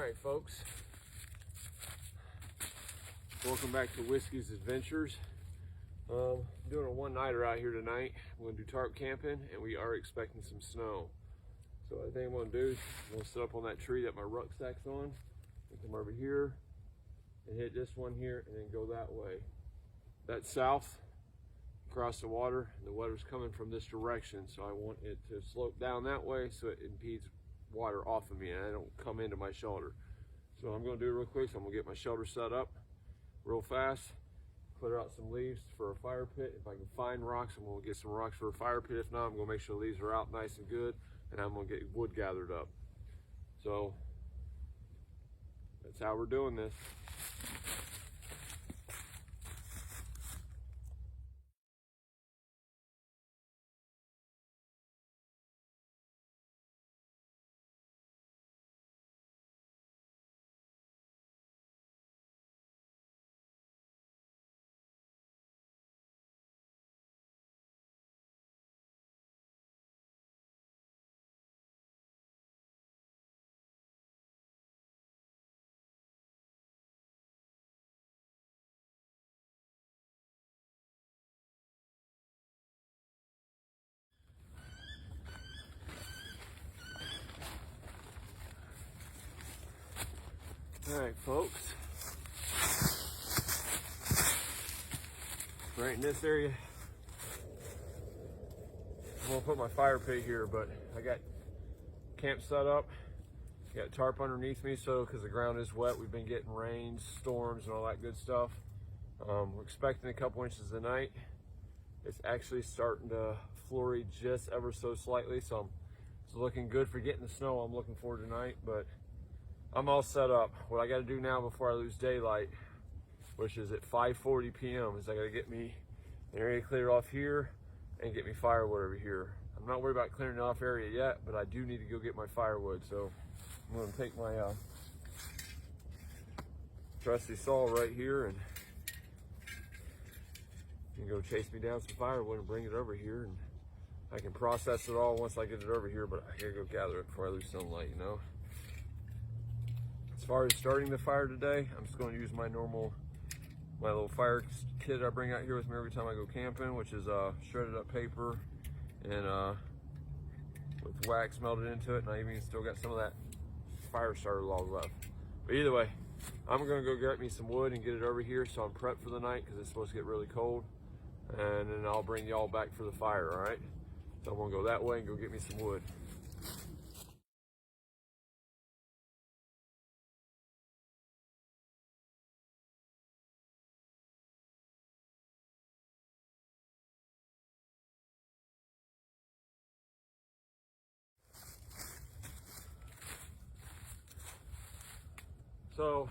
Alright folks, welcome back to Whiskey's Adventures. I'm doing a one-nighter out here tonight. I'm going to do tarp camping and we are expecting some snow. So I think I'm going to do is I'm going to sit up on that tree that my rucksack's on and come over here and hit this one here and then go that way. That's south across the water, and the water's coming from this direction, so I want it to slope down that way so it impedes water off of me and I don't come into my shelter. So I'm going to do it real quick. So I'm going to get my shelter set up real fast, clear out some leaves for a fire pit. If I can find rocks, I'm going to get some rocks for a fire pit. If not, I'm going to make sure the leaves are out nice and good, and I'm going to get wood gathered up. So that's how we're doing this. All right, folks. Right in this area, I'm gonna put my fire pit here, but I got camp set up. Got tarp underneath me, so because the ground is wet, we've been getting rains, storms, and all that good stuff. We're expecting a couple inches tonight. It's actually starting to flurry just ever so slightly, so it's looking good for getting the snow I'm looking for tonight. But I'm all set up. What I got to do now before I lose daylight, which is at 5:40 p.m., is I got to get me an area cleared off here and get me firewood over here. I'm not worried about clearing off area yet, but I do need to go get my firewood. So I'm going to take my trusty saw right here and you can go chase me down some firewood and bring it over here, and I can process it all once I get it over here, but I gotta go gather it before I lose sunlight, you know. As far as starting the fire today, I'm just going to use my little fire kit I bring out here with me every time I go camping, which is shredded up paper and with wax melted into it, and I even still got some of that fire starter log left. But either way, I'm going to go get me some wood and get it over here so I'm prepped for the night, because it's supposed to get really cold, and then I'll bring y'all back for the fire. All right, so I'm going to go that way and go get me some wood. So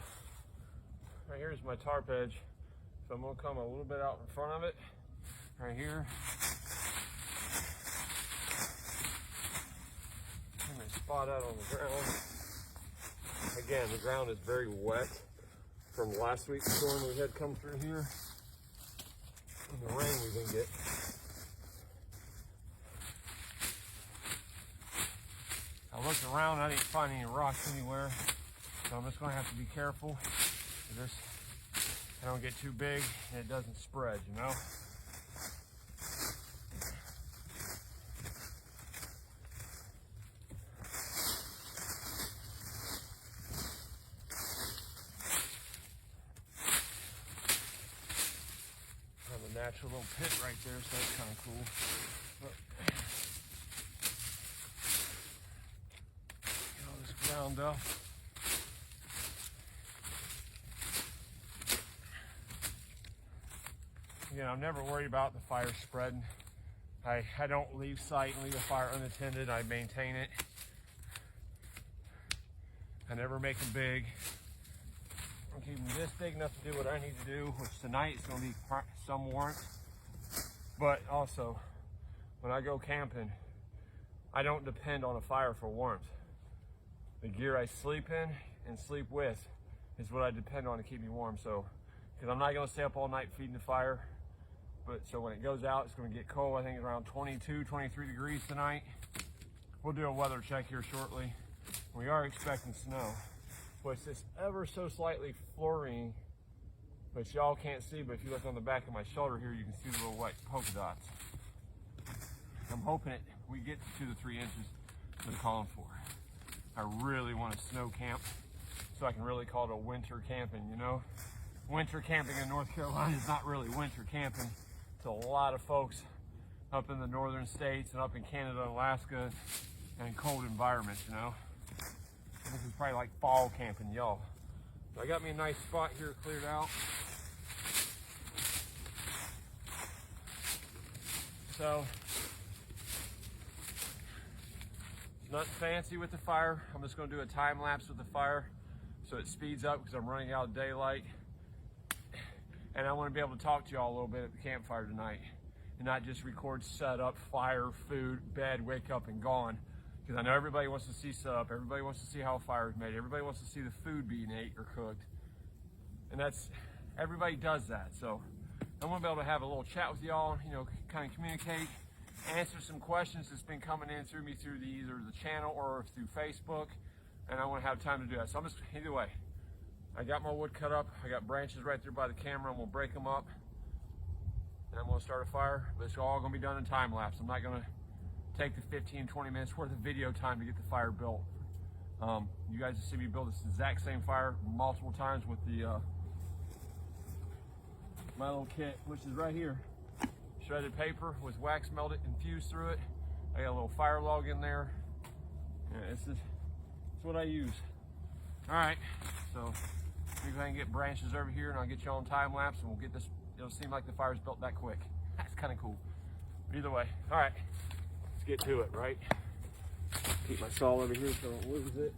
right here's my tarp edge. So I'm gonna come a little bit out in front of it, right here. I'm gonna spot out on the ground. Again, the ground is very wet from last week's storm we had come through here and the rain we've been getting. I looked around, I didn't find any rocks anywhere. So I'm just going to have to be careful that I don't get too big and it doesn't spread, you know? I have a natural little pit right there, so that's kind of cool. But, get all this ground up. Again, I'm never worried about the fire spreading. I don't leave sight and leave a fire unattended. I maintain it. I never make them big. I'm keeping this big enough to do what I need to do, which tonight is going to be some warmth. But also, when I go camping, I don't depend on a fire for warmth. The gear I sleep in and sleep with is what I depend on to keep me warm. So, because I'm not going to stay up all night feeding the fire. But so when it goes out, it's going to get cold. I think it's around 22, 23 degrees tonight. We'll do a weather check here shortly. We are expecting snow. was just ever so slightly flurrying, but y'all can't see, but if you look on the back of my shoulder here, you can see the little white polka dots. I'm hoping we get to 2 to 3 inches they're calling for. I really want to snow camp so I can really call it a winter camping, you know? Winter camping in North Carolina is not really winter camping to a lot of folks up in the northern states and up in Canada and Alaska and cold environments, you know? This is probably like fall camping, y'all. So I got me a nice spot here cleared out. So, nothing fancy with the fire. I'm just gonna do a time lapse with the fire so it speeds up because I'm running out of daylight. And I wanna be able to talk to y'all a little bit at the campfire tonight and not just record setup, fire, food, bed, wake up and gone. Because I know everybody wants to see setup, everybody wants to see how a fire is made, everybody wants to see the food being ate or cooked. And everybody does that. So I want to be able to have a little chat with y'all, you know, kind of communicate, answer some questions that's been coming in through me through either the channel or through Facebook. And I want to have time to do that. So I'm just, either way, I got my wood cut up. I got branches right there by the camera. I'm going to break them up. And I'm going to start a fire. But it's all going to be done in time lapse. I'm not going to take the 15, 20 minutes worth of video time to get the fire built. You guys have seen me build this exact same fire multiple times with the my little kit, which is right here. Shredded paper with wax melted infused through it. I got a little fire log in there. Yeah, it's what I use. All right, so see if I can get branches over here and I'll get you on time lapse and we'll get this. It'll seem like the fire's built that quick. That's kind of cool. But either way, all right. Get to it, right? Keep my saw over here so I don't lose it.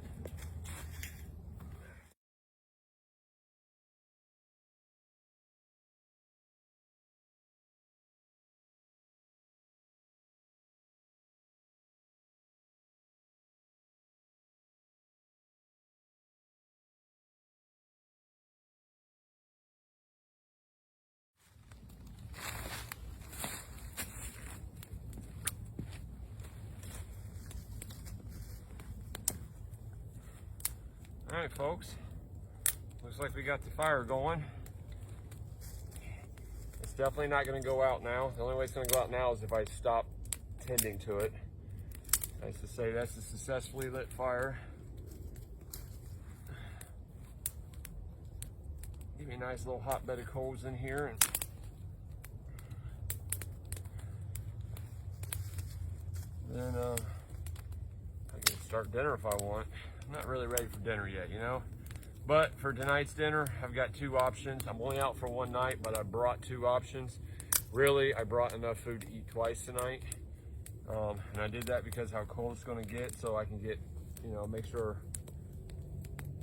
All right, folks, looks like we got the fire going. It's definitely not going to go out now. The only way it's going to go out now is if I stop tending to it. Nice to say that's a successfully lit fire. Give me a nice little hot bed of coals in here. And then I can start dinner if I want. I'm not really ready for dinner yet, you know? But for tonight's dinner, I've got 2 options. I'm only out for one night, but I brought 2 options. Really, I brought enough food to eat twice tonight. And I did that because how cold it's gonna get, so I can get, you know, make sure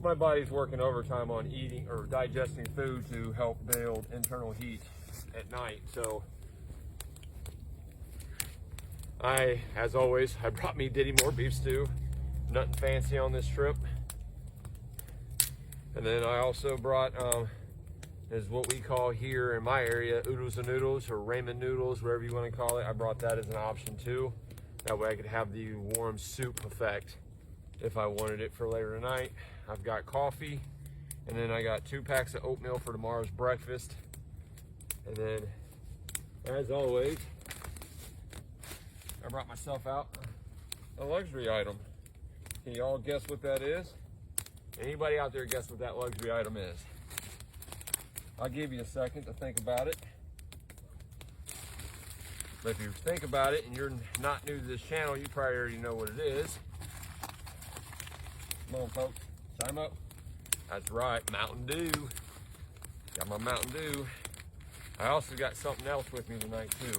my body's working overtime on eating or digesting food to help build internal heat at night. So as always, I brought me Diddy more beef stew. Nothing fancy on this trip. And then I also brought, is what we call here in my area, oodles and noodles or ramen noodles, whatever you want to call it. I brought that as an option too. That way I could have the warm soup effect if I wanted it for later tonight. I've got coffee, and then I got 2 packs of oatmeal for tomorrow's breakfast. And then, as always, I brought myself out a luxury item. Can y'all guess what that is? Anybody out there guess what that luxury item is? I'll give you a second to think about it. But if you think about it and you're not new to this channel, you probably already know what it is. Come on, folks, time up. That's right, Mountain Dew. Got my Mountain Dew. I also got something else with me tonight too.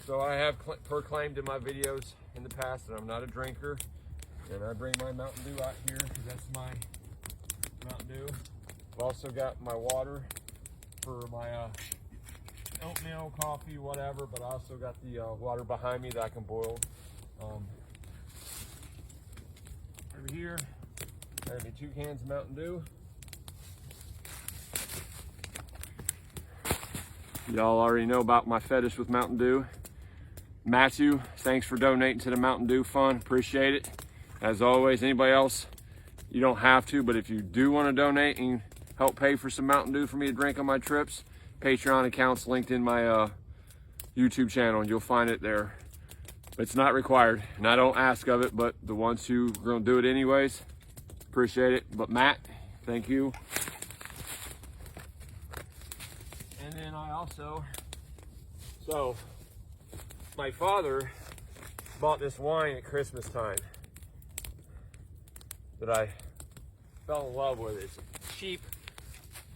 So I have proclaimed in my videos in the past that I'm not a drinker. And I bring my Mountain Dew out here because that's my Mountain Dew. I've also got my water for my oatmeal, coffee, whatever, but I also got the water behind me that I can boil. Over here, I have me 2 cans of Mountain Dew. Y'all already know about my fetish with Mountain Dew. Matthew, thanks for donating to the Mountain Dew Fund. Appreciate it. As always, anybody else You don't have to, but if you do want to donate and help pay for some Mountain Dew for me to drink on my trips, Patreon account's linked in my YouTube channel, and you'll find it there. It's not required, and I don't ask of it, but the ones who are gonna do it anyways, appreciate it. But Matt, thank you. And then I also, so my father bought this wine at Christmas time that I fell in love with. It's cheap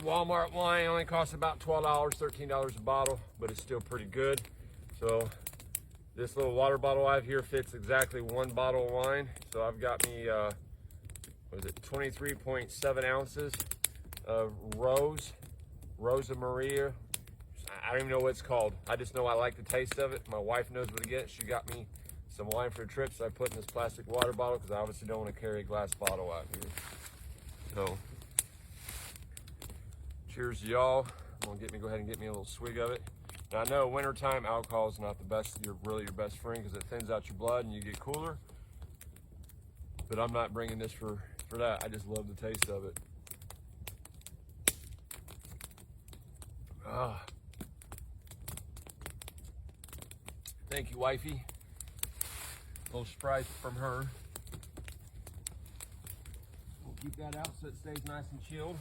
Walmart wine, only costs about $12, $13 a bottle, but it's still pretty good. So this little water bottle I have here fits exactly one bottle of wine. So I've got me, what is it, 23.7 ounces of Rosa Maria. I don't even know what it's called. I just know I like the taste of it. My wife knows what to get. She got me some wine for a trip, so I put in this plastic water bottle because I obviously don't want to carry a glass bottle out here. So, cheers to y'all. I'm gonna go ahead and get me a little swig of it. Now I know wintertime alcohol is not the best, really your best friend, because it thins out your blood and you get cooler. But I'm not bringing this for that. I just love the taste of it. Ah. Thank you, wifey. A little surprise from her. We'll keep that out so it stays nice and chilled.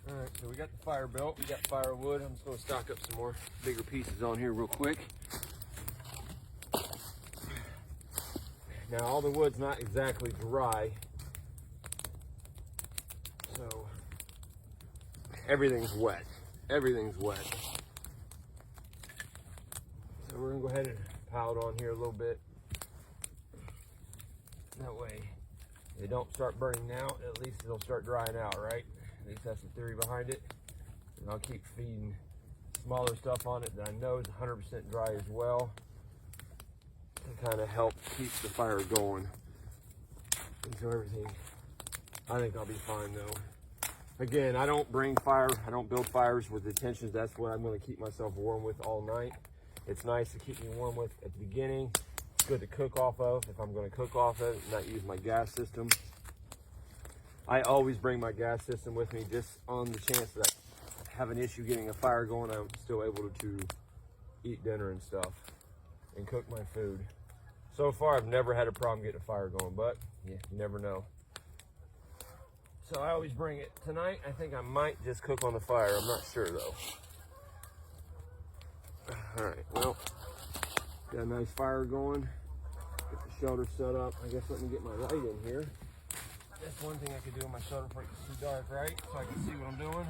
All right, so we got the fire built. We got firewood. I'm just gonna stock up some more bigger pieces on here real quick. Now all the wood's not exactly dry, so everything's wet. Everything's wet. So we're gonna go ahead and pile it on here a little bit. That way they don't start burning out, at least it'll start drying out, right? At least that's the theory behind it. And I'll keep feeding smaller stuff on it that I know is 100% dry as well, to kind of help keep the fire going. And so everything, I think I'll be fine though. Again, I don't build fires with intentions that's what I'm going to keep myself warm with all night. It's nice to keep me warm with at the beginning. It's good to cook off of if I'm going to cook off of it and not use my gas system. I always bring my gas system with me just on the chance that I have an issue getting a fire going. I'm still able to eat dinner and stuff and cook my food. So far, I've never had a problem getting a fire going, but yeah, you never know. So I always bring it. Tonight, I think I might just cook on the fire. I'm not sure though. All right, well, got a nice fire going. Get the shelter set up. I guess let me get my light in here. That's one thing I could do on my shelter before it gets too dark, right? So I can see what I'm doing.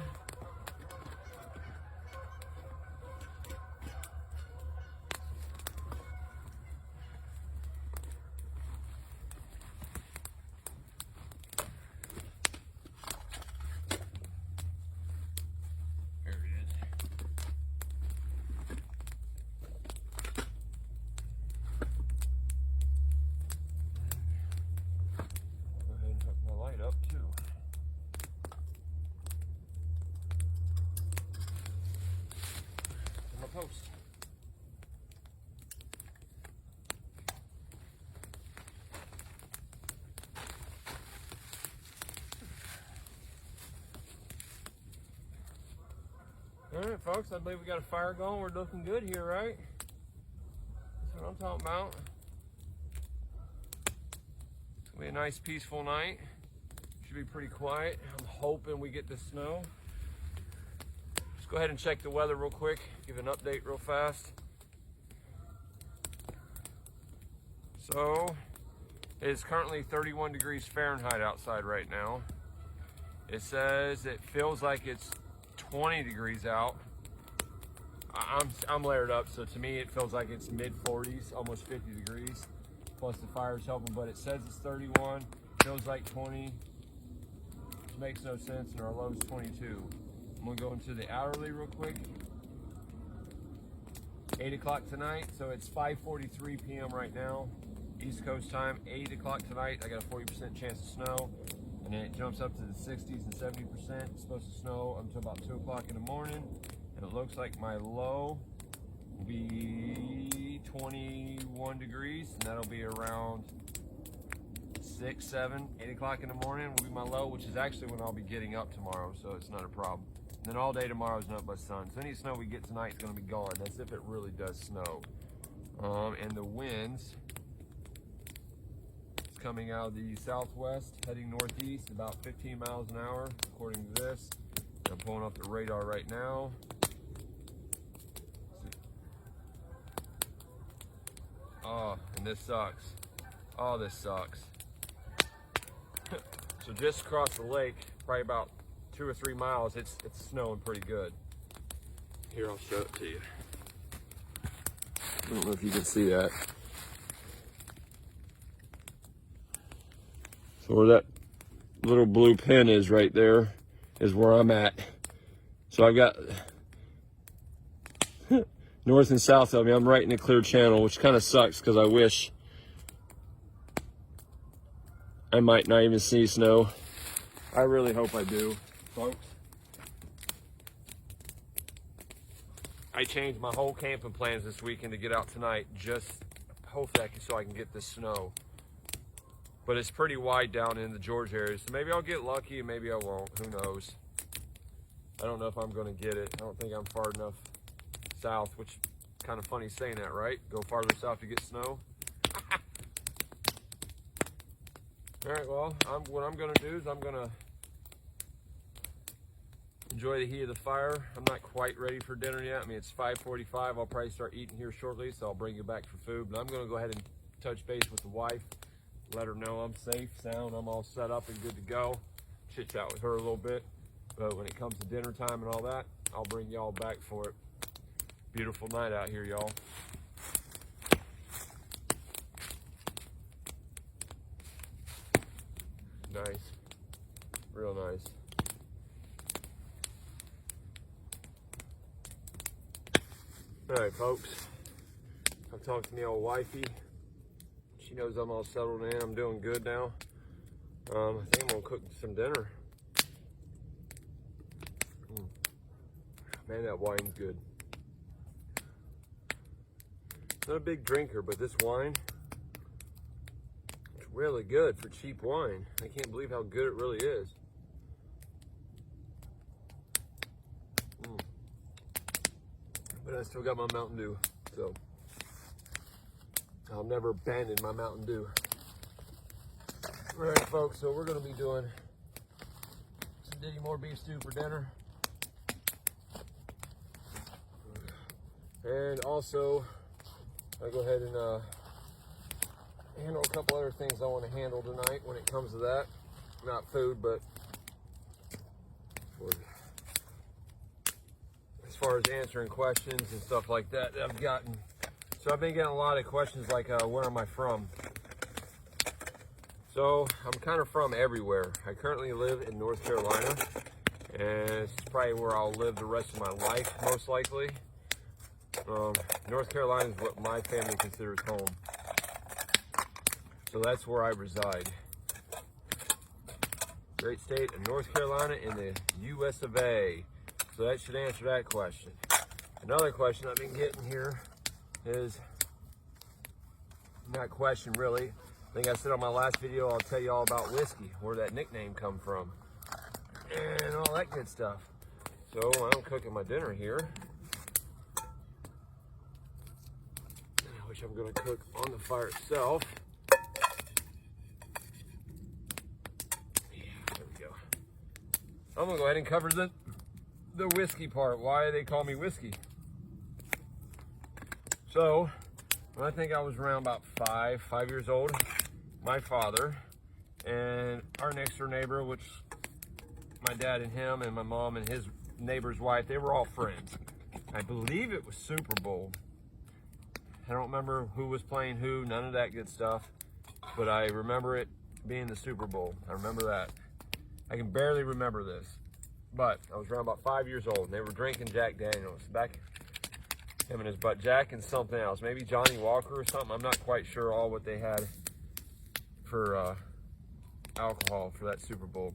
Post. All right, folks, I believe we got a fire going. We're looking good here, right? That's what I'm talking about. It's gonna be a nice, peaceful night. Should be pretty quiet. I'm hoping we get the snow. Go ahead and check the weather real quick, give an update real fast. So, it is currently 31 degrees Fahrenheit outside right now. It says it feels like it's 20 degrees out. I'm layered up, so to me it feels like it's mid 40s, almost 50 degrees. Plus the fire's helping, but it says it's 31, feels like 20, which makes no sense, and our low is 22. I'm gonna go into the hourly real quick. 8 o'clock tonight, so it's 5:43 p.m. right now, East Coast time. 8 o'clock tonight, I got a 40% chance of snow, and then it jumps up to the 60s and 70%. It's supposed to snow until about 2 o'clock in the morning, and it looks like my low will be 21 degrees, and that'll be around 6, 7, 8 o'clock in the morning will be my low, which is actually when I'll be getting up tomorrow, so it's not a problem. And then all day tomorrow is nothing but sun. So any snow we get tonight is going to be gone. That's if it really does snow. And the winds, it's coming out of the southwest, heading northeast, about 15 miles an hour, according to this. I'm pulling up the radar right now. Oh, and this sucks. Oh, this sucks. So just across the lake, probably about 2 or 3 miles, it's snowing pretty good. Here, I'll show it to you. I don't know if you can see that. So where that little blue pin is right there is where I'm at. So I've got north and south of me. I'm right in a clear channel, which kind of sucks because I wish I might not even see snow. I really hope I do, folks. I changed my whole camping plans this weekend to get out tonight, just hopefully so I can get this snow. But it's pretty wide down in the Georgia area, so maybe I'll get lucky and maybe I won't. Who knows? I don't know if I'm going to get it. I don't think I'm far enough south, which is kind of funny saying that, right? Go farther south to get snow. All right, well, what I'm going to do is I'm going to enjoy the heat of the fire. I'm not quite ready for dinner yet. I mean, it's 5:45. I'll probably start eating here shortly, so I'll bring you back for food. But I'm going to go ahead and touch base with the wife, let her know I'm safe, sound, I'm all set up and good to go. Chit chat with her a little bit. But when it comes to dinner time and all that, I'll bring y'all back for it. Beautiful night out here, y'all. Nice. Real nice. All right, folks. I've talked to my old wifey. She knows I'm all settled in. I'm doing good now. I think I'm gonna cook some dinner. Man, that wine's good. Not a big drinker, but this wine, it's really good for cheap wine. I can't believe how good it really is. But I still got my Mountain Dew, so I'll never abandon my Mountain Dew. All right, folks, so we're gonna be doing some Diddy more beef stew for dinner. And also, I'll go ahead and handle a couple other things I want to handle tonight when it comes to that. Not food, but as far as answering questions and stuff like that I've gotten. So I've been getting a lot of questions like, where am I from? So I'm kind of from everywhere. I currently live in North Carolina, and it's probably where I'll live the rest of my life, most likely. North Carolina is what my family considers home. So that's where I reside. Great state of North Carolina in the US of A. So that should answer that question. Another question I've been getting here is, not question really, I think I said on my last video I'll tell you all about whiskey, where that nickname come from, and all that good stuff. So I'm cooking my dinner here, which I'm going to cook on the fire itself. Yeah, there we go. I'm going to go ahead and cover the whiskey part. Why they call me whiskey. So, when I think I was around about 5 years old, my father and our next door neighbor, which my dad and him and my mom and his neighbor's wife, they were all friends. I believe it was Super Bowl. I don't remember who was playing who, none of that good stuff, but I remember it being the Super Bowl. I remember that. I can barely remember this, but I was around about 5 years old, and they were drinking Jack Daniels. Back, him and his butt, Jack and something else, maybe Johnny Walker or something. I'm not quite sure all what they had for alcohol for that Super Bowl.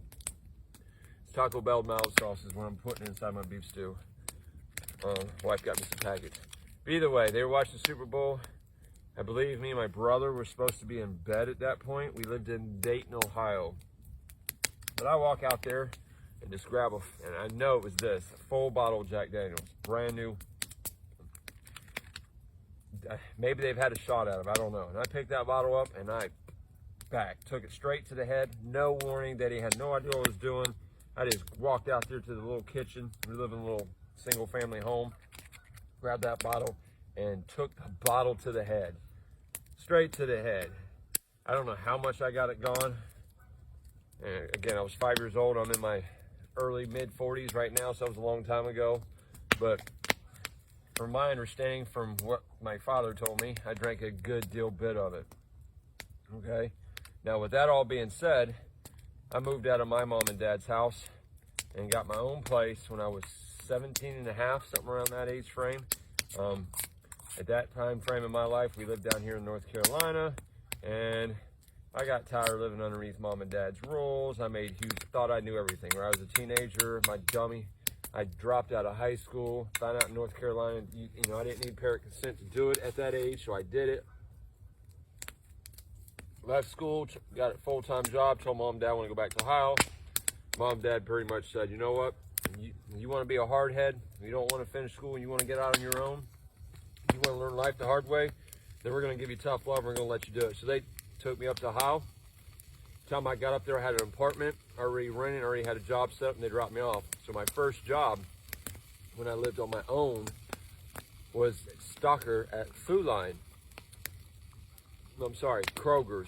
It's Taco Bell mild sauce is what I'm putting inside my beef stew. Wife got me some packets. But either way, they were watching the Super Bowl. I believe me and my brother were supposed to be in bed at that point. We lived in Dayton, Ohio. But I walk out there and just grab and I know it was this, a full bottle of Jack Daniels, brand new. Maybe they've had a shot at him, I don't know. And I picked that bottle up and I took it straight to the head. No warning, that he had no idea what I was doing. I just walked out there to the little kitchen. We live in a little single family home. Grabbed that bottle and took the bottle to the head. Straight to the head. I don't know how much I got it gone. And again, I was 5 years old. I'm in my early mid 40s right now, so that was a long time ago. But from my understanding, from what my father told me, I drank a good bit of it. Okay. Now, with that all being said, I moved out of my mom and dad's house and got my own place when I was 17 and a half, something around that age frame. At that time frame in my life, we lived down here in North Carolina, and I got tired of living underneath mom and dad's rules. Thought I knew everything. When I was a teenager, my dummy, I dropped out of high school, found out in North Carolina, you know, I didn't need parent consent to do it at that age, so I did it. Left school, got a full-time job, told mom and dad I want to go back to Ohio. Mom and dad pretty much said, you know what, you want to be a hard head, you don't want to finish school, and you want to get out on your own, you want to learn life the hard way, then we're going to give you tough love, and we're going to let you do it. So they took me up to Ohio. The time I got up there, I had an apartment already rented, already had a job set up, and they dropped me off. So my first job, when I lived on my own, was stocker at Food Line. I'm sorry, Kroger's.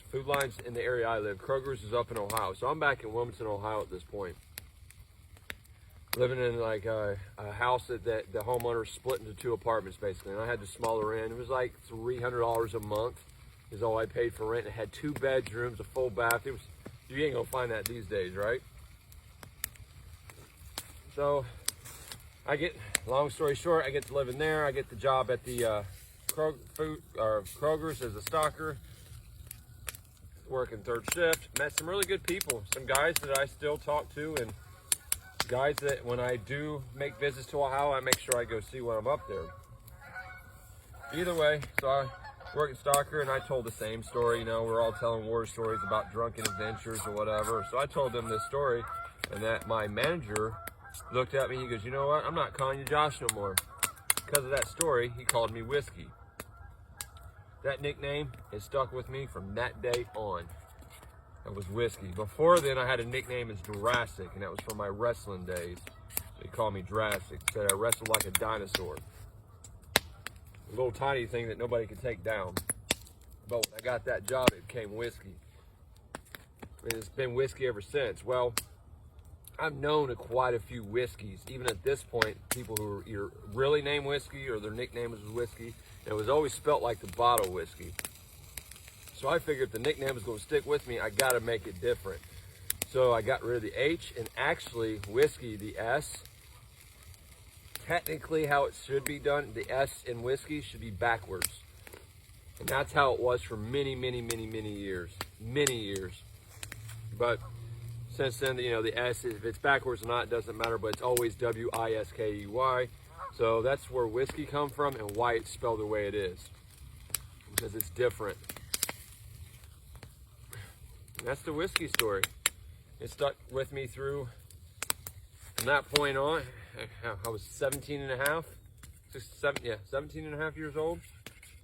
Food Line's in the area I live. Kroger's is up in Ohio. So I'm back in Wilmington, Ohio at this point. Living in like a house that the homeowner split into two apartments basically. And I had the smaller end. It was like $300 a month is all I paid for rent. It had 2 bedrooms, a full bath. You ain't gonna find that these days, right? So long story short, I get to live in there. I get the job at the Kroger's as a stocker, working third shift. Met some really good people, some guys that I still talk to, and guys that when I do make visits to Ohio, I make sure I go see when I'm up there. Either way, so I work at stocker, and I told the same story. You know, we're all telling war stories about drunken adventures or whatever. So I told them this story, and that my manager looked at me. He goes, you know what? I'm not calling you Josh no more. Because of that story, he called me Whiskey. That nickname has stuck with me from that day on. It was Whiskey. Before then, I had a nickname as Jurassic, and that was from my wrestling days. They called me Jurassic. Said I wrestled like a dinosaur. A little tiny thing that nobody could take down. But when I got that job, it became Whiskey. And it's been Whiskey ever since. Well, I've known quite a few Whiskeys. Even at this point, people who are either really named Whiskey or their nickname was Whiskey. And it was always spelt like the bottle whiskey. So I figured if the nickname was going to stick with me, I got to make it different. So I got rid of the H, and actually Whiskey, the S, technically how it should be done, the S in Whiskey should be backwards. And that's how it was for many years. Many years. But since then, you know, the S, if it's backwards or not, it doesn't matter, but it's always W-I-S-K-E-Y. So that's where Whiskey come from and why it's spelled the way it is. Because it's different. And that's the Whiskey story. It stuck with me through, from that point on. I was 17 and a half. 17 and a half years old.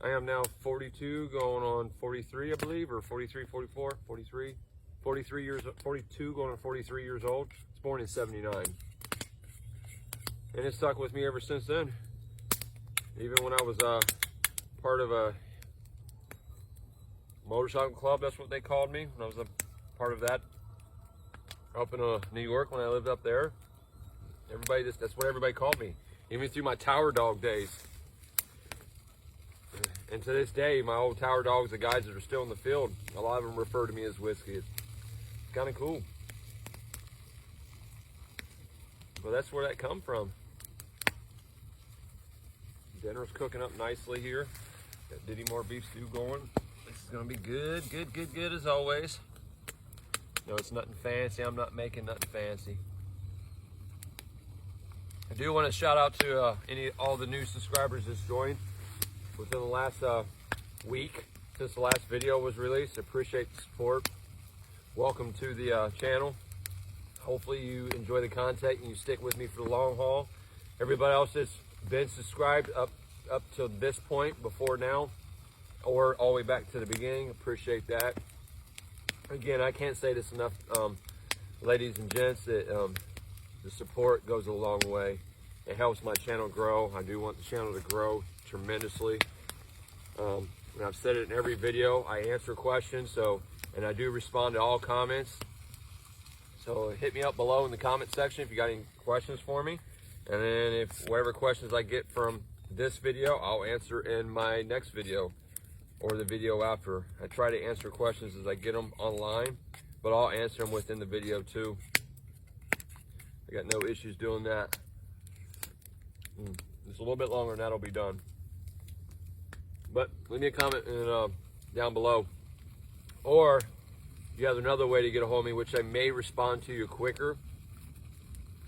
I am now 42, going on 43, I believe, or 43, 44, 43. 42 going on 43 years old. I was born in 79. And it stuck with me ever since then. Even when I was part of a motorcycle club, that's what they called me, when I was a part of that up in New York when I lived up there. That's what everybody called me, even through my tower dog days. And to this day, my old tower dogs, the guys that are still in the field, a lot of them refer to me as Whiskey. It's kind of cool. But that's where that come from. Dinner's cooking up nicely here. Got Diddy more beef stew going. This is gonna be good as always. No, it's nothing fancy. I'm not making nothing fancy. I do want to shout out to all the new subscribers that's joined within the last week since the last video was released. I appreciate the support. Welcome to the channel. Hopefully you enjoy the content and you stick with me for the long haul. Everybody else that's been subscribed up to this point before now, or all the way back to the beginning, appreciate that. Again, I can't say this enough, ladies and gents, that the support goes a long way. It helps my channel grow. I do want the channel to grow tremendously. And I've said it in every video. I answer questions, and I do respond to all comments. So hit me up below in the comment section if you got any questions for me. And then if whatever questions I get from this video, I'll answer in my next video or the video after. I try to answer questions as I get them online, but I'll answer them within the video too. I got no issues doing that. Just a little bit longer and that'll be done. But leave me a comment down below. Or you have another way to get a hold of me, which I may respond to you quicker,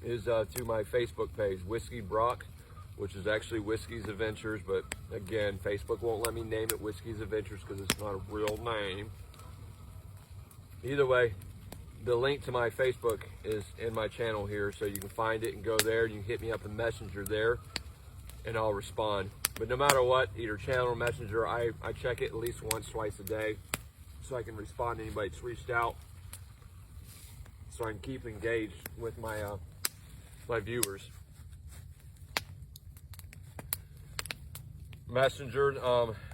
is to my Facebook page, Whiskey Brock, which is actually Whiskey's Adventures. But again, Facebook won't let me name it Whiskey's Adventures because it's not a real name. Either way, the link to my Facebook is in my channel here, so you can find it and go there. You can hit me up in Messenger there, and I'll respond. But no matter what, either channel or Messenger, I check it at least once, twice a day, so I can respond to anybody that's reached out, so I can keep engaged with my my viewers. Messenger,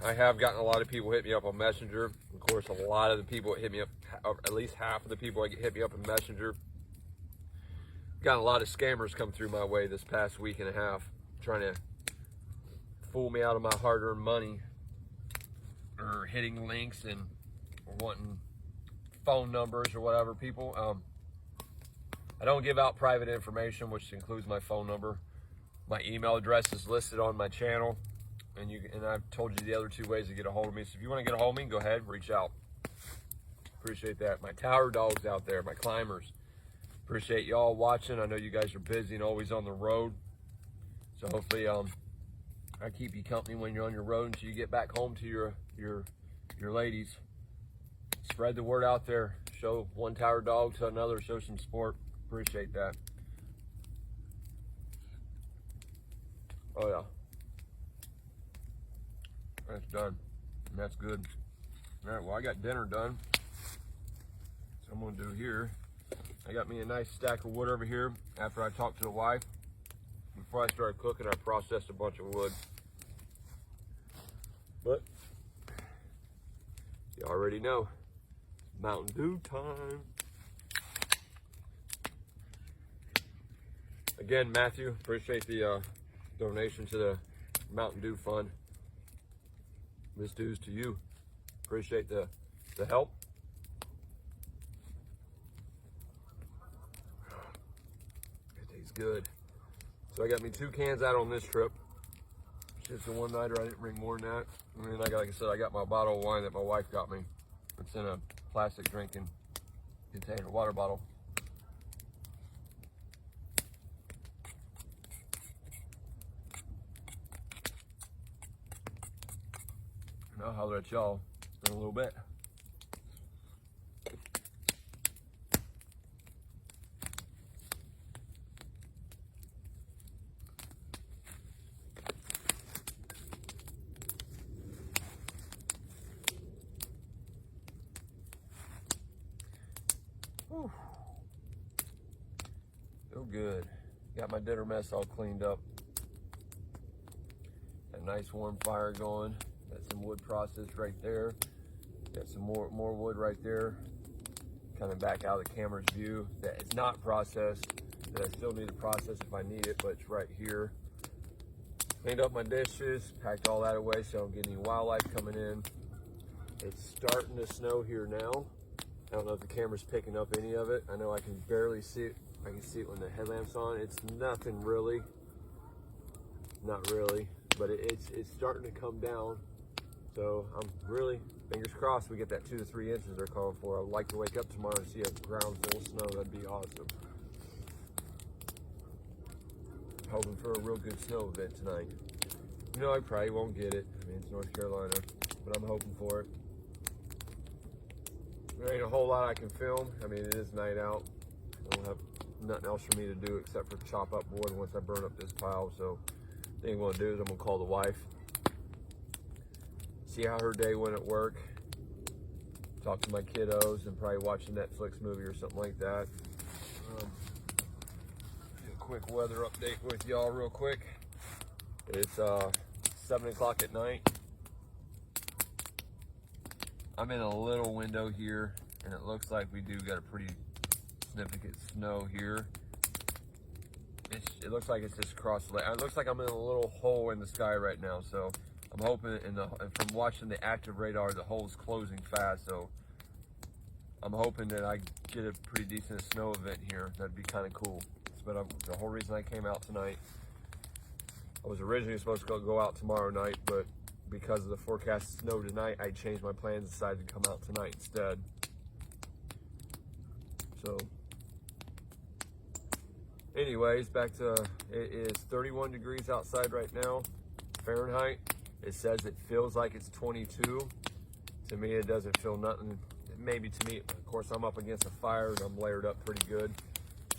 I have gotten a lot of people hit me up on Messenger. Of course, a lot of the people that hit me up, at least half of the people that hit me up in Messenger, got a lot of scammers come through my way this past week and a half, trying to fool me out of my hard-earned money, or hitting links and wanting phone numbers or whatever. People, I don't give out private information, which includes my phone number. My email address is listed on my channel, and I've told you the other two ways to get a hold of me. So if you want to get a hold of me, go ahead, reach out. Appreciate that. My tower dogs out there, my climbers, appreciate y'all watching. I know you guys are busy and always on the road, so hopefully I keep you company when you're on your road until you get back home to your ladies. Spread the word out there. Show one tower dog to another. Show some support. Appreciate that. Oh yeah, that's done, and that's good. All right, well, I got dinner done, so I'm gonna do here. I got me a nice stack of wood over here. After I talked to the wife, before I started cooking, I processed a bunch of wood. But you already know, Mountain Dew time. Again, Matthew, appreciate the donation to the Mountain Dew Fund. This due's to you. Appreciate the help. It tastes good. So I got me 2 cans out on this trip. Just a one-nighter. I didn't bring more than that. And then, like I said, I got my bottle of wine that my wife got me. It's in a plastic drinking container, water bottle. And I'll holler at y'all in a little bit. Whew. Feel good. Got my dinner mess all cleaned up. Got a nice warm fire going. Got some wood processed right there. Got some more wood right there. Coming back out of the camera's view. That it's not processed. That I still need to process if I need it, but it's right here. Cleaned up my dishes. Packed all that away so I don't get any wildlife coming in. It's starting to snow here now. I don't know if the camera's picking up any of it. I know I can barely see it. I can see it when the headlamp's on. It's nothing really. Not really. But it's starting to come down. So I'm really, fingers crossed, we get that 2 to 3 inches they're calling for. I'd like to wake up tomorrow and see a ground full of snow. That'd be awesome. hoping for a real good snow event tonight. You know, I probably won't get it. I mean, it's North Carolina, but I'm hoping for it. There ain't a whole lot I can film. I mean, it is night out. I don't have nothing else for me to do except for chop up wood once I burn up this pile. So the thing I'm gonna do is I'm gonna call the wife, see how her day went at work, talk to my kiddos, and probably watch a Netflix movie or something like that. Do a quick weather update with y'all real quick. It's 7 o'clock at night. I'm in a little window here, and it looks like we do got a pretty significant snow here. It looks like it's just across the lake. It looks like I'm in a little hole in the sky right now, so I'm hoping, and from watching the active radar, the hole's closing fast, so I'm hoping that I get a pretty decent snow event here. That'd be kind of cool. But the whole reason I came out tonight, I was originally supposed to go out tomorrow night, but because of the forecast snow tonight, I changed my plans, decided to come out tonight instead. So, anyways, back to, it is 31 degrees outside right now, Fahrenheit. It says it feels like it's 22. To me, it doesn't feel nothing. Maybe to me, of course, I'm up against a fire and I'm layered up pretty good.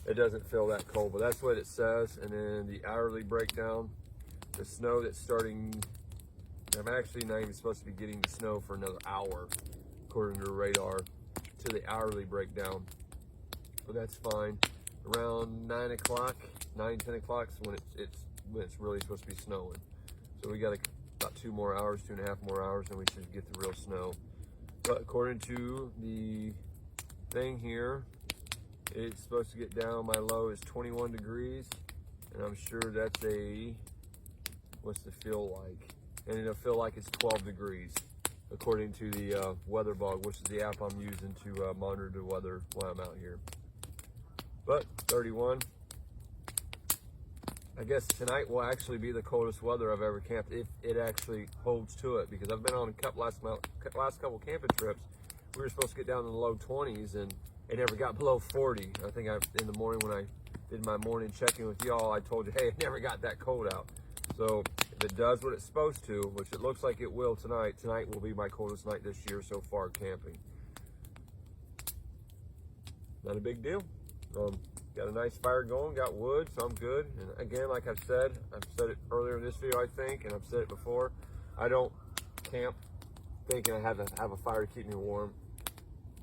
It doesn't feel that cold, but that's what it says. And then the hourly breakdown, the snow that's starting, I'm actually not even supposed to be getting the snow for another hour, according to the radar, to the hourly breakdown. But that's fine. Around 9 o'clock, 9, 10 o'clock is when it's really supposed to be snowing. So we got about 2 more hours, 2.5 more hours, and we should get the real snow. But according to the thing here, it's supposed to get down. My low is 21 degrees, and I'm sure that's what's the feel like? And it'll feel like it's 12 degrees, according to the Weather Bug, which is the app I'm using to monitor the weather while I'm out here. But 31. I guess tonight will actually be the coldest weather I've ever camped, if it actually holds to it, because I've been on a last couple camping trips. We were supposed to get down in the low 20s, and it never got below 40. I think in the morning when I did my morning check-in with y'all, I told you, hey, it never got that cold out. So if it does what it's supposed to, which it looks like it will tonight will be my coldest night this year so far camping. Not a big deal. Got a nice fire going, got wood, so I'm good. And again, like I've said it earlier in this video, I think, and I've said it before, I don't camp thinking I have to have a fire to keep me warm.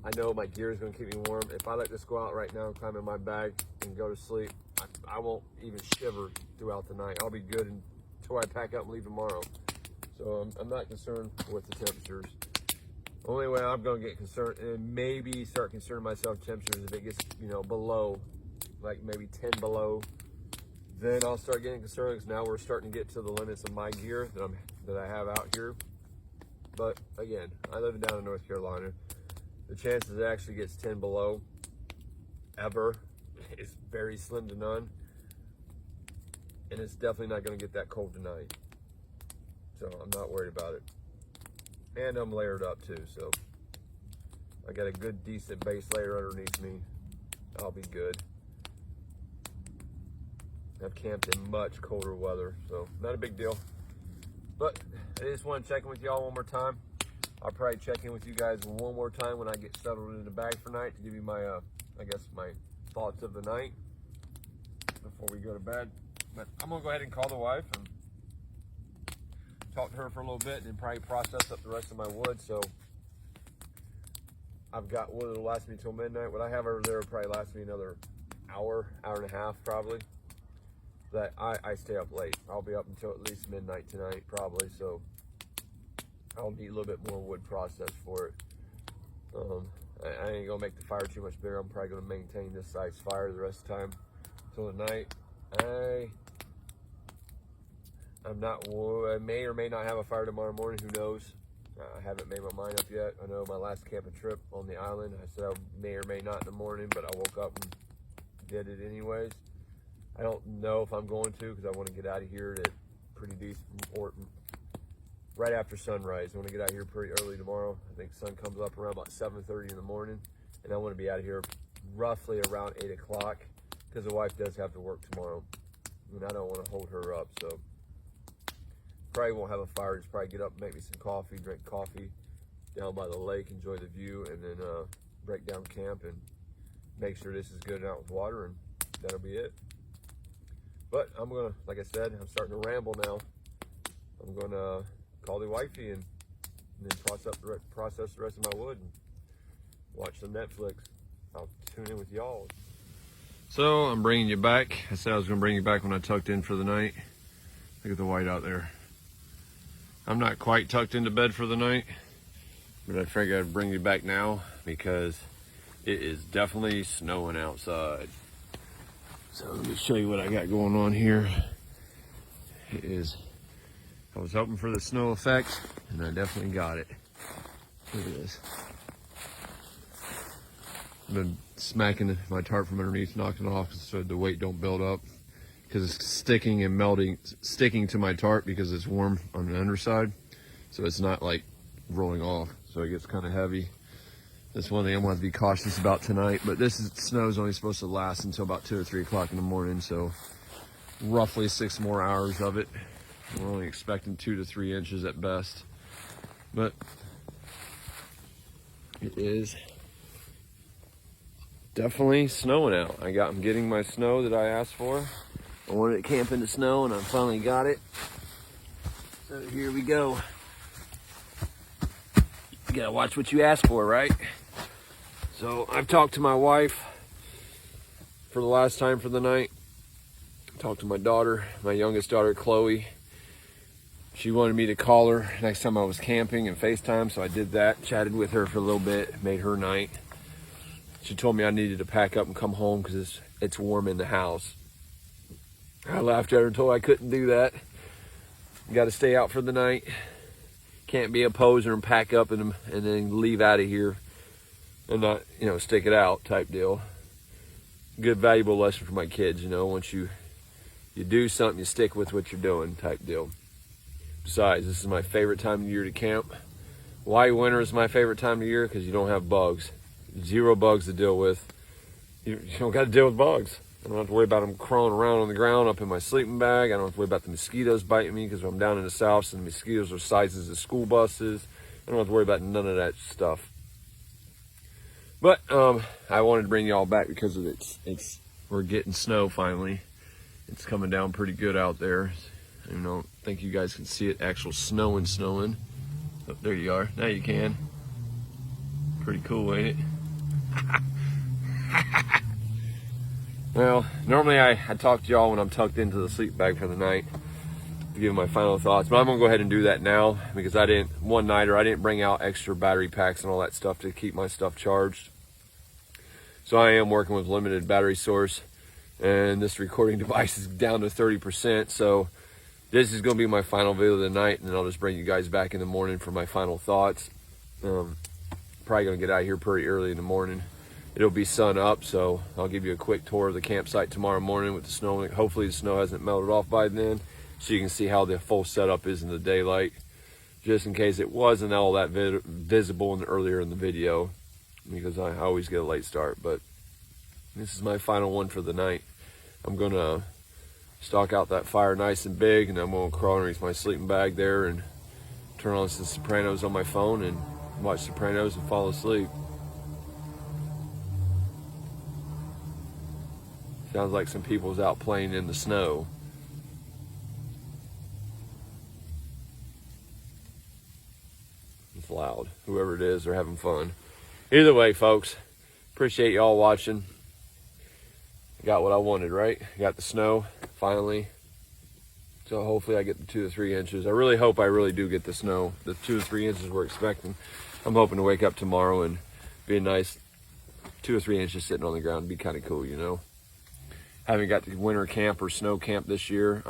I know my gear is going to keep me warm. If I let this go out right now and climb in my bag and go to sleep, I won't even shiver throughout the night. I'll be good until I pack up and leave tomorrow. So I'm not concerned with the temperatures. Only way I'm going to get concerned, and maybe start concerning myself with temperatures, if it gets, below, like maybe 10 below, then I'll start getting concerned, because now we're starting to get to the limits of my gear that I have out here. But again, I live down in North Carolina. The chances it actually gets 10 below ever is very slim to none. And it's definitely not going to get that cold tonight. So I'm not worried about it. And I'm layered up too, so I got a good, decent base layer underneath me. I'll be good. I've camped in much colder weather, so not a big deal. But I just want to check in with y'all one more time. I'll probably check in with you guys one more time when I get settled in the bag for night to give you my, I guess, my thoughts of the night before we go to bed. But I'm gonna go ahead and call the wife and talk to her for a little bit, and then probably process up the rest of my wood. So I've got wood that'll last me till midnight. What I have over there will probably last me another hour, hour and a half probably. But I stay up late. I'll be up until at least midnight tonight probably, so I'll need a little bit more wood processed for it. I ain't gonna make the fire too much bigger. I'm probably gonna maintain this size fire the rest of the time till the night. I may or may not have a fire tomorrow morning, who knows? I haven't made my mind up yet. I know my last camping trip on the island, I said I may or may not in the morning, but I woke up and did it anyways. I don't know if I'm going to, because I want to get out of here at pretty decent, or right after sunrise. I want to get out of here pretty early tomorrow. I think sun comes up around about 7:30 in the morning, and I want to be out of here roughly around 8 o'clock, because the wife does have to work tomorrow. and I don't want to hold her up, so probably won't have a fire. Just probably get up, make me some coffee, drink coffee down by the lake, enjoy the view, and then break down camp and make sure this is good and out with water, and that'll be it. But I'm gonna, like I said, I'm starting to ramble now. I'm gonna call the wifey and then process the rest of my wood and watch some Netflix. I'll tune in with y'all. So I'm bringing you back. I said I was gonna bring you back when I tucked in for the night. Look at the white out there. I'm not quite tucked into bed for the night, but I figured I'd bring you back now because it is definitely snowing outside. So let me show you what I got going on here. I was hoping for the snow effect, and I definitely got it. Look at this. I've been smacking my tarp from underneath, knocking it off so the weight don't build up, because it's sticking and melting, sticking to my tarp because it's warm on the underside. So it's not like rolling off, so it gets kind of heavy. That's one thing I'm going to have to be cautious about tonight, but snow is only supposed to last until about 2 or 3 o'clock in the morning, so roughly 6 more hours of it. We're only expecting 2 to 3 inches at best, but it is definitely snowing out. I'm getting my snow that I asked for. I wanted to camp in the snow, and I finally got it. So here we go. You gotta watch what you ask for, right? So I've talked to my wife for the last time for the night. Talked to my daughter, my youngest daughter, Chloe. She wanted me to call her next time I was camping and FaceTime, so I did that. Chatted with her for a little bit, made her night. She told me I needed to pack up and come home because it's warm in the house. I laughed at her and told her I couldn't do that. Got to stay out for the night. Can't be a poser and pack up and then leave out of here and not, stick it out type deal. Good, valuable lesson for my kids, once you do something, you stick with what you're doing type deal. Besides, this is my favorite time of year to camp. Why winter is my favorite time of year? Because you don't have bugs. 0 bugs to deal with. You don't got to deal with bugs. I don't have to worry about them crawling around on the ground up in my sleeping bag. I don't have to worry about the mosquitoes biting me because I'm down in the south and the mosquitoes are sizes of school buses. I don't have to worry about none of that stuff. But I wanted to bring y'all back because of we're getting snow finally. It's coming down pretty good out there. I don't think you guys can see it, actual snowing. Oh, there you are. Now you can. Pretty cool, ain't it? Well, normally I talk to y'all when I'm tucked into the sleep bag for the night to give my final thoughts, but I'm gonna go ahead and do that now because I didn't bring out extra battery packs and all that stuff to keep my stuff charged. So I am working with limited battery source, and this recording device is down to 30%. So this is gonna be my final video of the night, and then I'll just bring you guys back in the morning for my final thoughts. Probably gonna get out of here pretty early in the morning. It'll be sun up, so I'll give you a quick tour of the campsite tomorrow morning with the snow. Hopefully the snow hasn't melted off by then, so you can see how the full setup is in the daylight, just in case it wasn't all that visible earlier in the video, because I always get a late start. But this is my final one for the night. I'm gonna stalk out that fire nice and big, and I'm gonna crawl underneath my sleeping bag there and turn on some Sopranos on my phone and watch Sopranos and fall asleep. Sounds like some people's out playing in the snow. It's loud. Whoever it is, they're having fun. Either way, folks, appreciate y'all watching. Got what I wanted, right? Got the snow, finally. So hopefully I get the 2 to 3 inches. I really hope I really do get the snow. The 2 to 3 inches we're expecting. I'm hoping to wake up tomorrow and be a nice 2 or 3 inches sitting on the ground. It'd be kind of cool, Haven't got to winter camp or snow camp this year.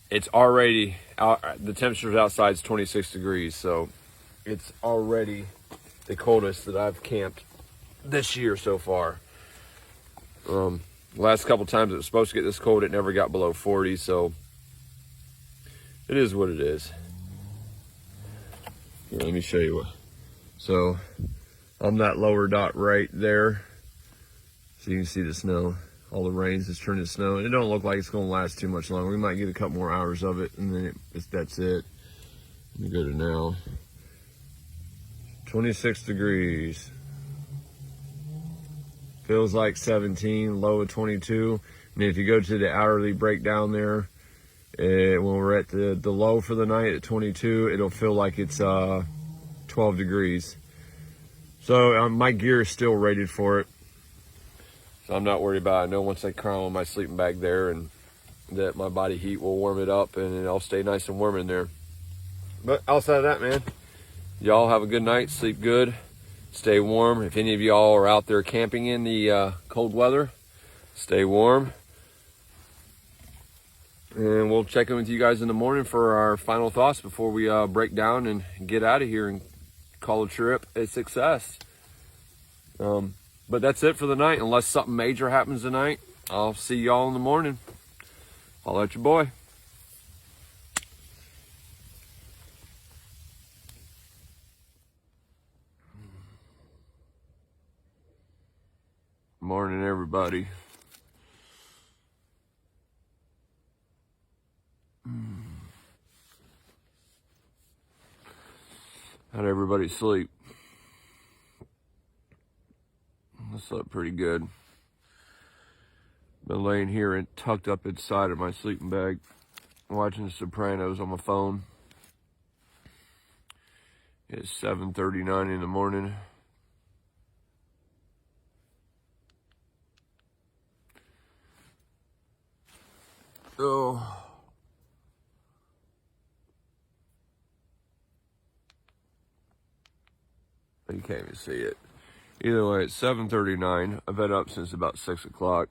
It's already out, the temperature outside is 26 degrees, so it's already the coldest that I've camped this year so far. Last couple times it was supposed to get this cold, it never got below 40, so it is what it is. Here, let me show you what. So I'm that lower dot right there, so you can see the snow. all the rains has turned to snow. It don't look like it's going to last too much longer. We might get a couple more hours of it, and then that's it. Let me go to now. 26 degrees. Feels like 17, low of 22. And if you go to the hourly breakdown there, when we're at the low for the night at 22, it'll feel like it's 12 degrees. So my gear is still rated for it. So I'm not worried about it. I know once I crawl on my sleeping bag there, and that my body heat will warm it up, and I'll stay nice and warm in there. But outside of that, man, y'all have a good night. Sleep good. Stay warm. If any of y'all are out there camping in the cold weather, stay warm. And we'll check in with you guys in the morning for our final thoughts before we break down and get out of here and call the trip a success. But that's it for the night. Unless something major happens tonight, I'll see y'all in the morning. Holla at your boy. Morning, everybody. How'd everybody sleep? I slept pretty good. Been laying here and tucked up inside of my sleeping bag, watching The Sopranos on my phone. It's 7:39 in the morning. Oh. You can't even see it. Either way, it's 7:39. I've been up since about 6 o'clock.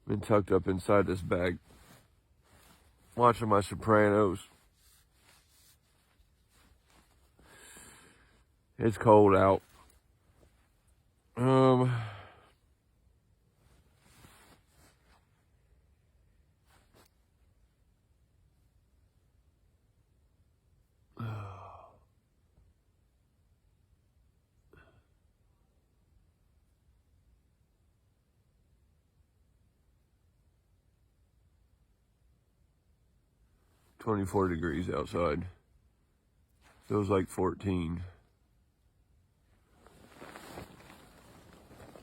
Been tucked up inside this bag, watching my Sopranos. It's cold out. 24 degrees outside. Feels like 14.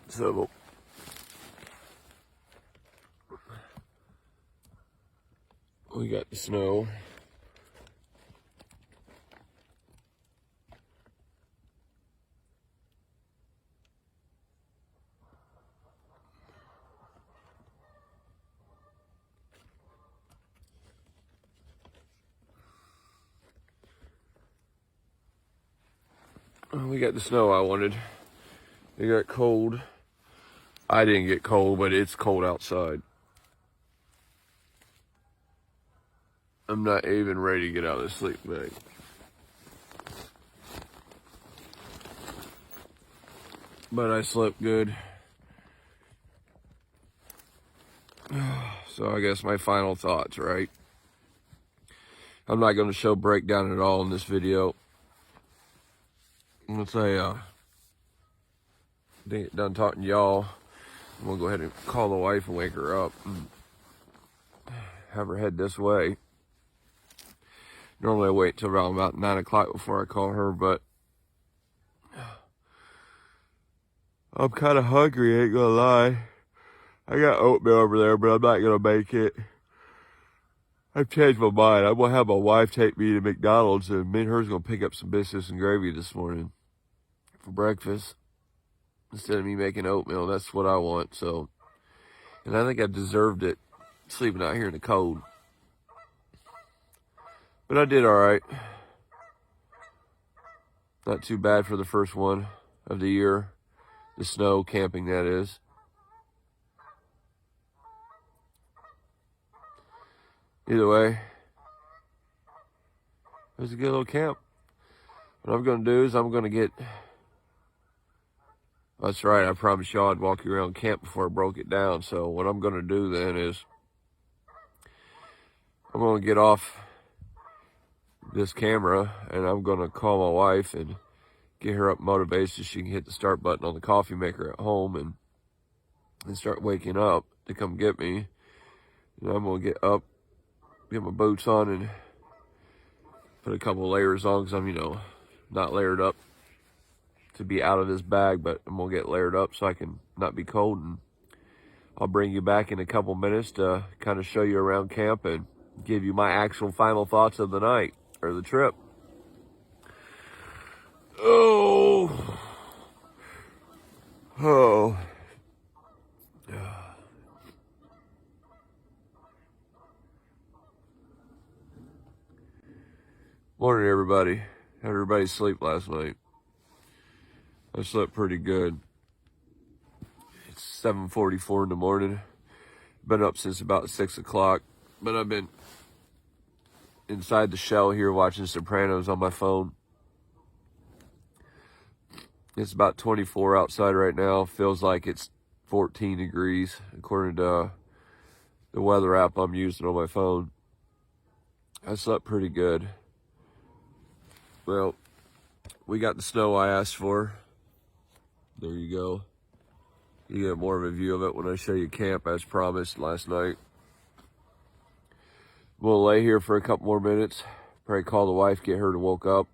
So we got the snow. We got the snow I wanted. It got cold. I didn't get cold, but it's cold outside. I'm not even ready to get out of the sleep bag. But I slept good. So I guess my final thoughts, right? I'm not going to show breakdown at all in this video. I'm going to say, done talking to y'all. I'm going to go ahead and call the wife and wake her up and have her head this way. Normally I wait till around about 9 o'clock before I call her, but I'm kind of hungry, ain't gonna lie. I got oatmeal over there, but I'm not gonna make it. I've changed my mind. I'm gonna have my wife take me to McDonald's, and me and her's gonna pick up some biscuits and gravy this morning for breakfast instead of me making oatmeal. That's what I want. So, and I think I deserved it sleeping out here in the cold. But I did all right. Not too bad for the first one of the year. The snow camping, that is. Either way, it was a good little camp. What I'm going to do is I'm going to get... That's right, I promised y'all I'd walk you around camp before I broke it down. So what I'm going to do then is I'm going to get off this camera and I'm going to call my wife and get her up motivated so she can hit the start button on the coffee maker at home and and start waking up to come get me. And I'm gonna get up, get my boots on, and put a couple layers on, because I'm, not layered up to be out of this bag, but I'm gonna get layered up so I can not be cold. And I'll bring you back in a couple minutes to kind of show you around camp and give you my actual final thoughts of the night, or the trip. Oh. Morning, everybody. How did everybody sleep last night? I slept pretty good. It's 7:44 in the morning. Been up since about 6 o'clock, but I've been inside the shell here watching Sopranos on my phone. It's about 24 outside right now. Feels like it's 14 degrees according to the weather app I'm using on my phone. I slept pretty good. Well, we got the snow I asked for. There you go. You get more of a view of it when I show you camp as promised last night. We'll lay here for a couple more minutes. Probably call the wife, get her to woke up.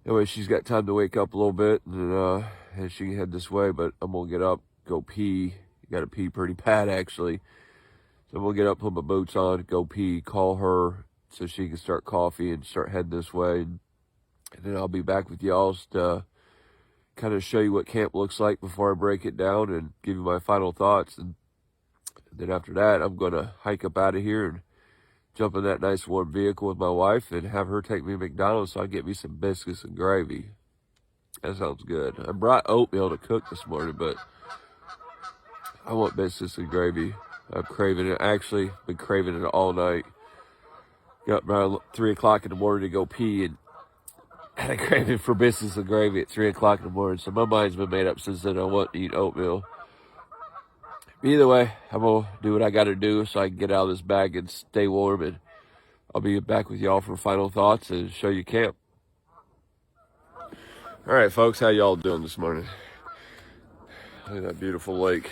Anyway, she's got time to wake up a little bit, and she can head this way, but I'm gonna get up, go pee. You gotta pee pretty bad, actually. So I'm gonna get up, put my boots on, go pee, call her so she can start coffee and start heading this way. And then I'll be back with y'all to kind of show you what camp looks like before I break it down and give you my final thoughts. And then after that, I'm gonna hike up out of here and jump in that nice warm vehicle with my wife and have her take me to McDonald's so I can get me some biscuits and gravy. That sounds good. I brought oatmeal to cook this morning, but I want biscuits and gravy. I'm craving it. Actually, been craving it all night. Got around 3 o'clock in the morning to go pee and had a craving for biscuits and gravy at 3 o'clock in the morning. So my mind's been made up since then. I want to eat oatmeal. Either way, I'm going to do what I got to do so I can get out of this bag and stay warm. And I'll be back with y'all for final thoughts and show you camp. All right, folks, how y'all doing this morning? Look at that beautiful lake.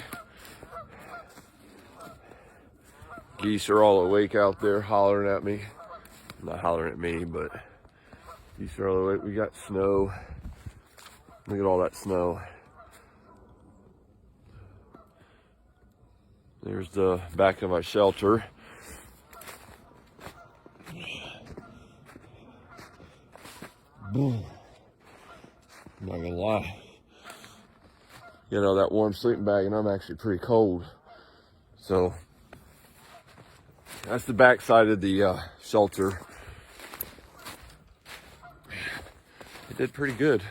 Geese are all awake out there hollering at me. Not hollering at me, but geese are all awake. We got snow. Look at all that snow. There's the back of my shelter. Boom. I'm not gonna lie. That warm sleeping bag, and I'm actually pretty cold. So that's the back side of the shelter. It did pretty good.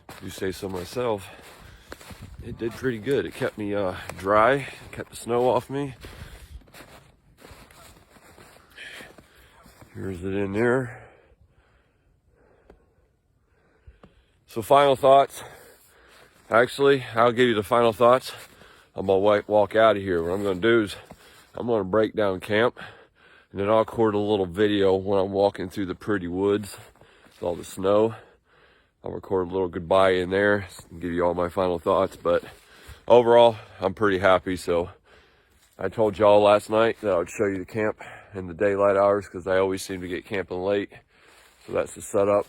If you say so myself. It did pretty good. It kept me dry, kept the snow off me. Here's it in there. So final thoughts. Actually, I'll give you the final thoughts. I'm gonna walk out of here. What I'm gonna do is I'm gonna break down camp, and then I'll record a little video when I'm walking through the pretty woods with all the snow. I'll record a little goodbye in there and give you all my final thoughts. But overall, I'm pretty happy. So I told y'all last night that I would show you the camp in the daylight hours because I always seem to get camping late. So that's the setup.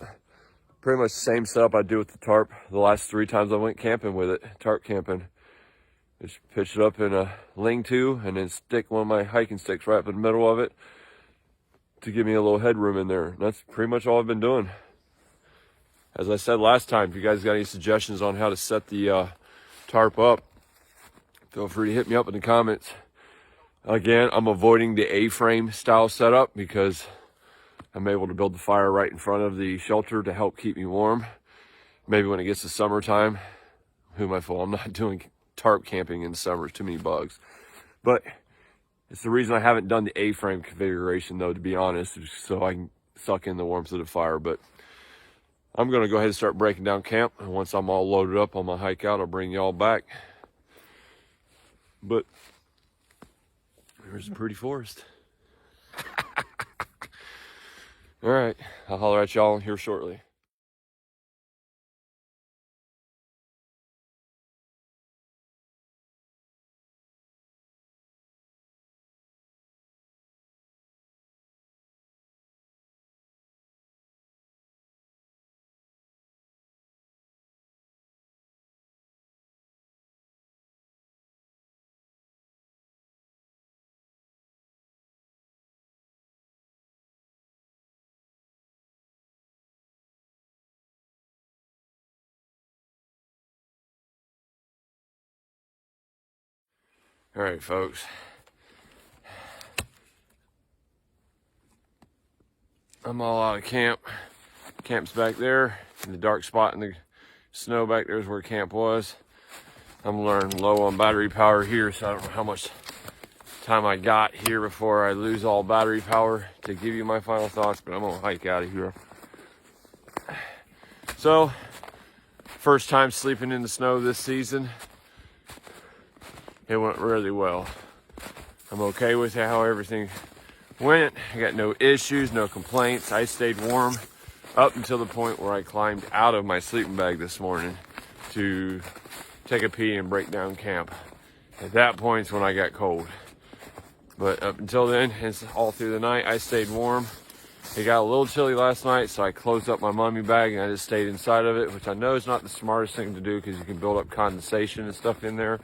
Pretty much the same setup I do with the tarp the last 3 times I went camping with it, tarp camping. Just pitch it up in a lean-to and then stick one of my hiking sticks right up in the middle of it to give me a little headroom in there. And that's pretty much all I've been doing. As I said last time, if you guys got any suggestions on how to set the tarp up, feel free to hit me up in the comments. Again, I'm avoiding the A-frame style setup because I'm able to build the fire right in front of the shelter to help keep me warm. Maybe when it gets to summertime, who am I fooling? I'm not doing tarp camping in summer, too many bugs. But it's the reason I haven't done the A-frame configuration though, to be honest, so I can suck in the warmth of the fire. But I'm gonna go ahead and start breaking down camp. And once I'm all loaded up on my hike out, I'll bring y'all back. But there's a pretty forest. All right, I'll holler at y'all here shortly. All right, folks. I'm all out of camp. Camp's back there. In the dark spot in the snow back there is where camp was. I'm running low on battery power here, so I don't know how much time I got here before I lose all battery power to give you my final thoughts, but I'm gonna hike out of here. So, first time sleeping in the snow this season. It went really well. I'm okay with how everything went. I got no issues, no complaints. I stayed warm up until the point where I climbed out of my sleeping bag this morning to take a pee and break down camp. At that point's when I got cold. But up until then, it's all through the night, I stayed warm. It got a little chilly last night, so I closed up my mummy bag and I just stayed inside of it, which I know is not the smartest thing to do because you can build up condensation and stuff in there,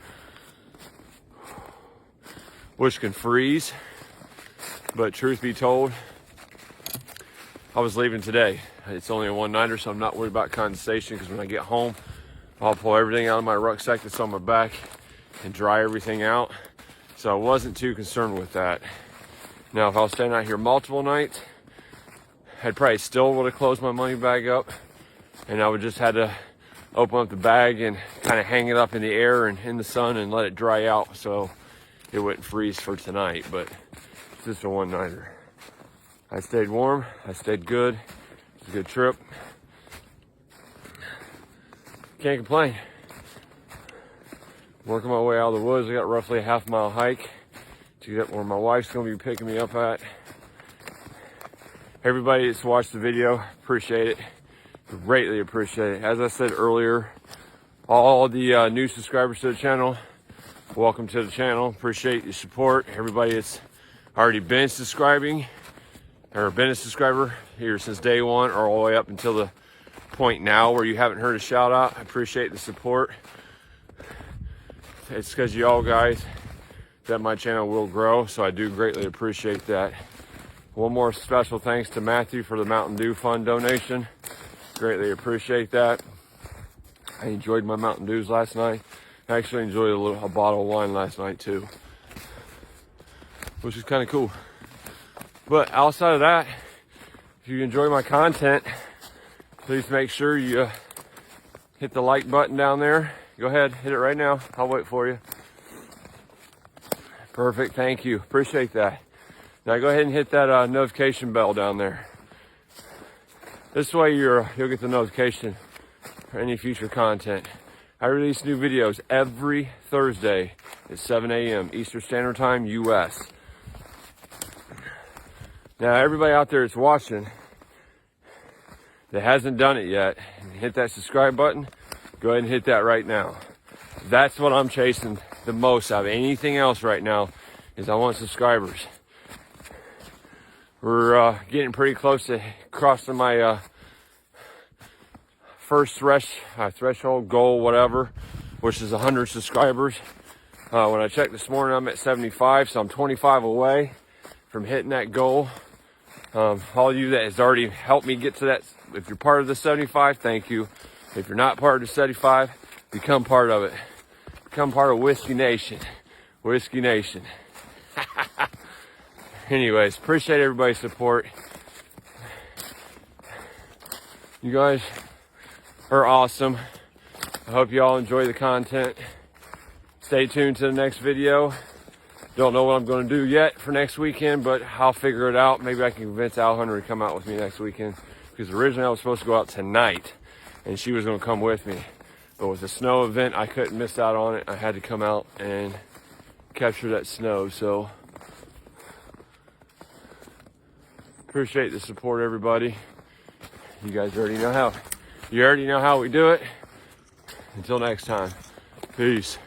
which can freeze. But truth be told, I was leaving today. It's only a one-nighter, so I'm not worried about condensation because when I get home, I'll pull everything out of my rucksack that's on my back and dry everything out. So I wasn't too concerned with that. Now, if I was staying out here multiple nights, I'd probably still would have closed my money bag up, and I would just had to open up the bag and kind of hang it up in the air and in the sun and let it dry out so it wouldn't freeze for tonight. But it's just a one-nighter. I stayed warm. I stayed good. It was a good trip. Can't complain. Working my way out of the woods. I got roughly a half-mile hike to get where my wife's going to be picking me up at. Everybody that's watched the video, appreciate it. Greatly appreciate it. As I said earlier, all the new subscribers to the channel, welcome to the channel. Appreciate your support. Everybody that's already been subscribing or been a subscriber here since day one or all the way up until the point now where you haven't heard a shout out, I appreciate the support. It's because you all guys that my channel will grow, so I do greatly appreciate that. One more special thanks to Matthew for the Mountain Dew Fund donation. Greatly appreciate that. I enjoyed my Mountain Dews last night. I actually enjoyed a bottle of wine last night too, which is kind of cool. But outside of that, if you enjoy my content, please make sure you hit the like button down there. Go ahead, hit it right now. I'll wait for you. Perfect, thank you. Appreciate that. Now go ahead and hit that notification bell down there. This way you'll get the notification for any future content. I release new videos every Thursday at 7 a.m. Eastern Standard Time, US. Now everybody out there that's watching that hasn't done it yet, hit that subscribe button. Go ahead and hit that right now. That's what I'm chasing the most out of anything else right now, is I want subscribers. We're getting pretty close to crossing my first threshold goal, whatever, which is 100 subscribers. When I checked this morning, I'm at 75, so I'm 25 away from hitting that goal. All of you that has already helped me get to that, if you're part of the 75, thank you. If you're not part of the 75, become part of it. Become part of Whiskey Nation. Whiskey Nation. Anyways, appreciate everybody's support. You guys are awesome. I hope you all enjoy the content. Stay tuned to the next video. Don't know what I'm going to do yet for next weekend, but I'll figure it out. Maybe I can convince Al Hunter to come out with me next weekend, because originally I was supposed to go out tonight and she was going to come with me. But with the snow event, I couldn't miss out on it. I had to come out and capture that snow. So appreciate the support, everybody. You guys already know how we do it. Until next time, peace.